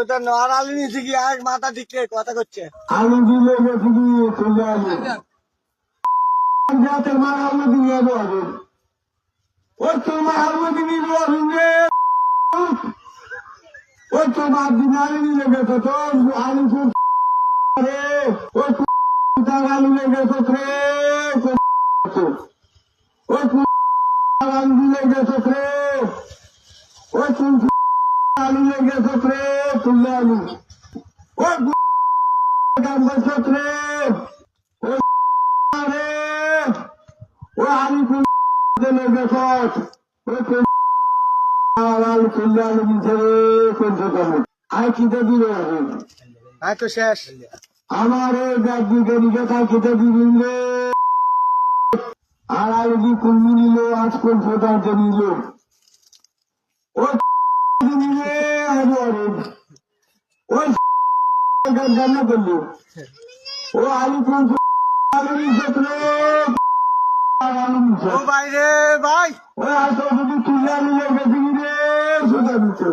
তো নর আলু নিচে কি আর মাথা ঠিক কথা করছে আলু দিলে গেছি কি চলে আলু যাতে মা আলু দিয়ে দেবো ওই তোমার আলু দিয়ে দেবো রে ওই তোমার দিন আলু নিয়ে গেছে তো আলু রে ওই তার আলু নিয়ে গেছে রে ওই আলু নিয়ে গেছে রে ওই আলু নিয়ে গেছে রে তুলে আলু ওই দাম বলছে রে ওই রে ওই আলু তুলে গেছে ওই আলু তুলে আলু নিচে রে কোনটা কেমন আয় কিতে দিবে আয় তো শেষ আমার এই ব্যাগ দিকে নিচে তাই কিতে দিবি রে আর আলু দি কুলমি নিল আজ কোন ফোটাইতে নিল ওই নিলে ওই রান্না করলো ও আলু কোন আলু নিচে রে আলু নিচে ও ভাই রে ভাই ওই আসো যদি তুলে আলু লেগে দিবি রে সোজা নিচে